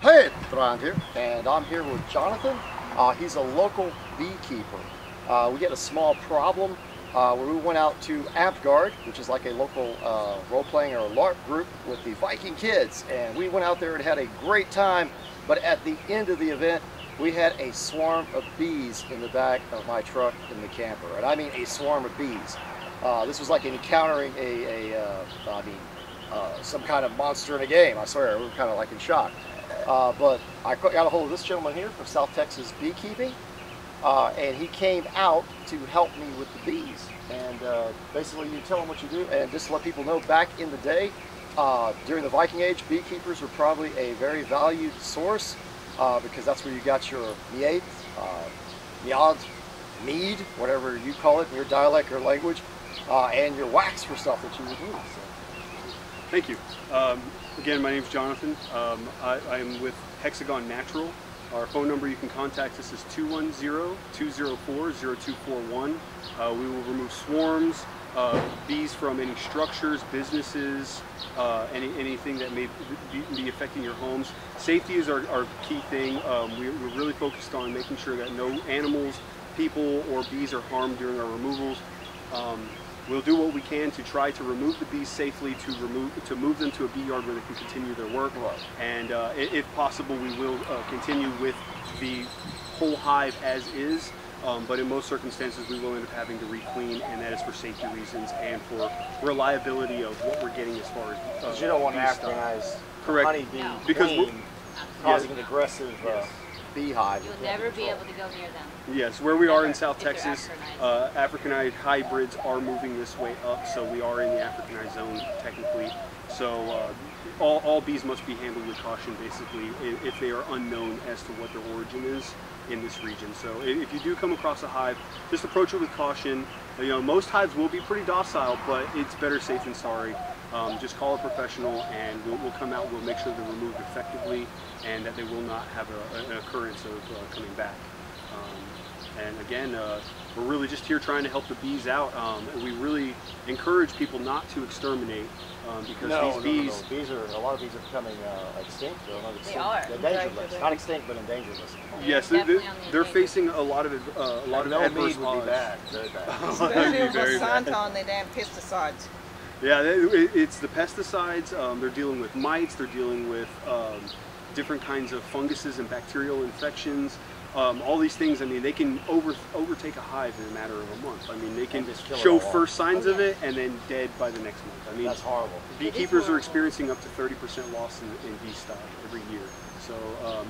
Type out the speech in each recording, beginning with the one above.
Hey, Thrand here, and I'm here with Jonathan. He's a local beekeeper. We had a small problem where we went out to Guard, which is like a local role-playing or LARP group with the Viking kids, and we went out there and had a great time, but at the end of the event, we had a swarm of bees in the back of my truck in the camper, and I mean a swarm of bees. This was like encountering some kind of monster in a game. I swear, we were kind of like in shock. But I got a hold of this gentleman here from South Texas Beekeeping, and he came out to help me with the bees. And basically, you tell him what you do, and just to let people know, back in the day, during the Viking Age, beekeepers were probably a very valued source because that's where you got your mead, mead, whatever you call it in your dialect or language, and your wax for stuff that you would use. So. Thank you. Again, my name is Jonathan. I am with Hexagon Natural. Our phone number you can contact us is 210-204-0241. We will remove swarms, bees from any structures, businesses, anything that may be affecting your homes. Safety is our key thing. We're really focused on making sure that no animals, people, or bees are harmed during our removals. We'll do what we can to try to remove the bees safely, to move them to a bee yard where they can continue their work. Right. And if possible, we will continue with the whole hive as is. But in most circumstances, we will end up having to re-clean, and that is for safety reasons and for reliability of what we're getting as far as because you don't want to Africanize honeybee queen causing an aggressive beehive. You'll never be able to go near them. Yes, where we are in South Texas, Africanized hybrids are moving this way up, so we are in the Africanized zone technically. So all bees must be handled with caution, basically, if they are unknown as to what their origin is in this region. So if you do come across a hive, just approach it with caution. You know, most hives will be pretty docile, but it's better safe than sorry. Just call a professional, and we'll come out. We'll make sure they're removed effectively, and that they will not have an occurrence of coming back. And again, we're really just here trying to help the bees out. We really encourage people not to exterminate because these bees a lot of bees are becoming extinct. They are endangered. Not extinct, but endangered. Yes, they're facing a lot of adverse would be bad. Very bad. Especially with Monsanto and their damn pesticides. Yeah, it's the pesticides. They're dealing with mites. They're dealing with different kinds of funguses and bacterial infections. All these things, I mean, they can overtake a hive in a matter of a month. I mean, they can show first signs of it and then dead by the next month. I mean, that's horrible. Beekeepers are experiencing up to 30% loss in bee stock every year. So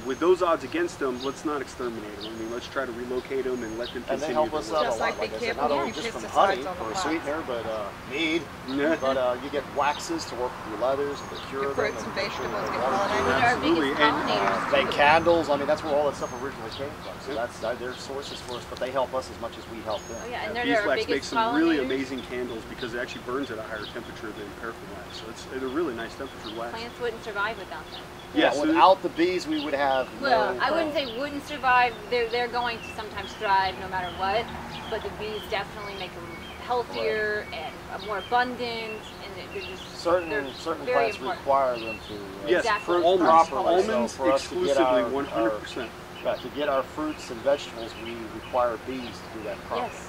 with those odds against them, let's not exterminate them. I mean, let's try to relocate them and let them continue. And they help us out a lot, like I said, not only just from honey for a sweetener, but mead, but you get waxes to work with your leathers and to cure them. Fruits and vegetables get Absolutely. pollinators. Make candles. I mean, that's where all that stuff originally came from. So that's their sources for us, but they help us as much as we help them. Oh, yeah, and they're beeswax makes some really pollinators. amazing candles because it actually burns at a higher temperature than paraffin wax. So it's a really nice temperature wax. Plants wouldn't survive without them. Yeah, without the bees, we would have Well, I wouldn't say wouldn't survive. They're going to sometimes thrive no matter what, but the bees definitely make them healthier and more abundant, and they're just certain plants require them to yes, exactly. Almonds, properly. almonds So for us exclusively, to get 100%. To get our fruits and vegetables, we require bees to do that properly. Yes.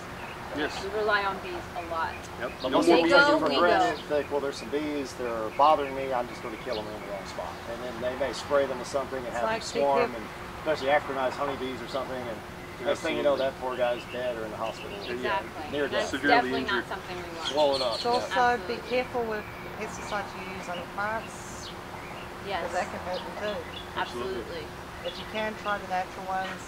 Yes. We rely on bees a lot. Yep. But No most more people bees. take it for we granted, go. think, well, there's some bees, they're bothering me, I'm just going to kill them in the wrong spot. And then they may spray them with something and have them swarm, and especially Africanized honeybees or something, and next thing you know, that poor guy's dead or in the hospital. Exactly. Near death. That's Severely definitely injured. not something we want. Swollen up. So also be careful with the pesticides you use on the plants, Yes, because that can hurt them too. absolutely. If you can, try the natural ones.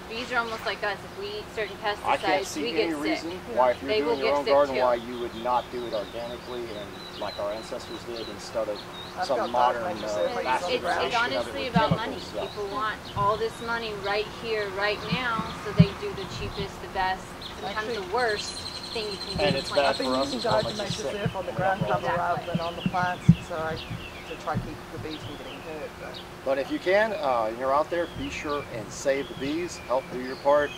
Bees are almost like us. If we eat certain I can't pesticides, see we any get reason sick. why, if you're They will doing your get own sick garden, too. why you would not do it organically and like our ancestors did instead of I've some got modern documents that say massive it's It's honestly with about chemicals. money. People want all this money right here, right now, so they do the cheapest, the best, sometimes Actually- the worst thing you can do And to it's plant. I've been for us, using it's not guys to much make as the sick. surf on the Yeah, ground cover exactly. rather than on the plants, so to try to keep the bees from getting hurt. But if you can, you're out there, be sure and save the bees, help do your part,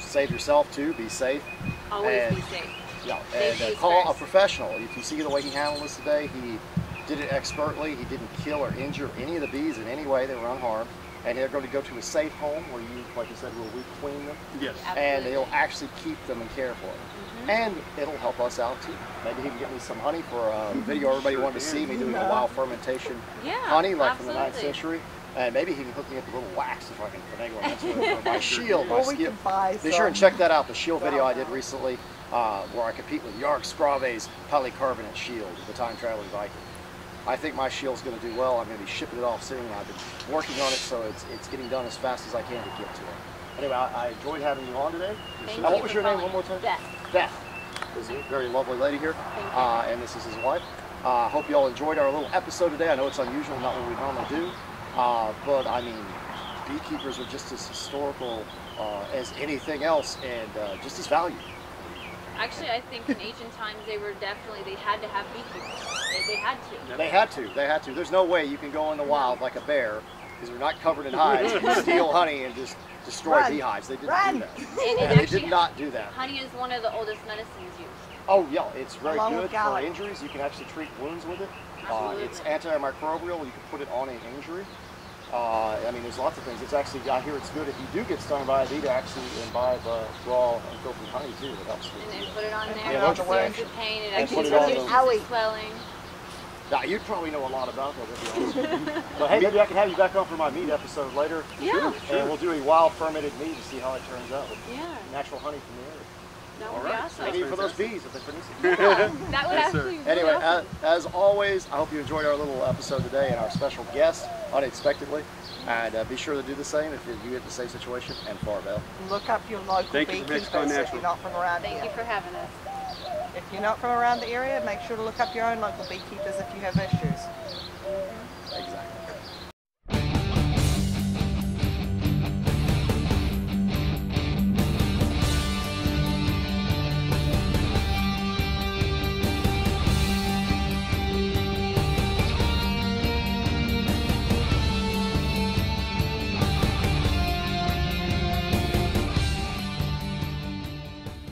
save yourself too, be safe. Always and, be safe. Yeah, Safety and is call a first. professional. If you see the way he handled this today, he did it expertly. He didn't kill or injure any of the bees in any way. They were unharmed. And they're going to go to a safe home where you, like you said, will requeen them. Yes. And they'll actually keep them and care for them. And it'll help us out too. Maybe he can get me some honey for a video everybody wanted to see me doing a wild fermentation honey like from the 9th century. And maybe he can hook me up with a little wax if I can finagle it. For my shield, my skill. Be sure and check that out, the shield video I did recently where I compete with Yark Scrave's polycarbonate shield, the time traveling Viking. I think my shield's going to do well. I'm going to be shipping it off soon. I've been working on it, so it's getting done as fast as I can to get to it. Anyway, I enjoyed having you on today. What was your name one more time? Beth. Beth. This is a very lovely lady here, and this is his wife. I hope you all enjoyed our little episode today. I know it's unusual, not what we normally do, but I mean, beekeepers are just as historical as anything else, and just as valued. Actually, I think in ancient times they had to have beekeepers. They had to. They had to. There's no way you can go in the wild like a bear, because they're not covered in hives, and steal honey and just destroy beehives. They didn't do that. And they did not do that. Honey is one of the oldest medicines used. Oh yeah, it's very good for injuries. You can actually treat wounds with it. It's antimicrobial. You can put it on an injury. I mean, there's lots of things. It's actually, I hear it's good if you do get stung by a bee to actually imbibe raw unfiltered honey too. It helps with and put it on there. Yeah, It reduces the pain. It actually reduces the swelling. Now, you'd probably know a lot about that, to be honest with you. But hey, maybe I can have you back on for my meat episode later. Yeah. And we'll do a wild fermented meat to see how it turns out with natural honey from the area. That would be awesome. Maybe for those bees if they produce it. Yeah, that would actually be Anyway, awesome. as always, I hope you enjoyed our little episode today and our special guest, unexpectedly. And be sure to do the same if you get the same situation and Bell. Look up your local beekeepers if you're not from around here. Thank you for having us. If you're not from around the area, make sure to look up your own local beekeepers if you have issues. Exactly.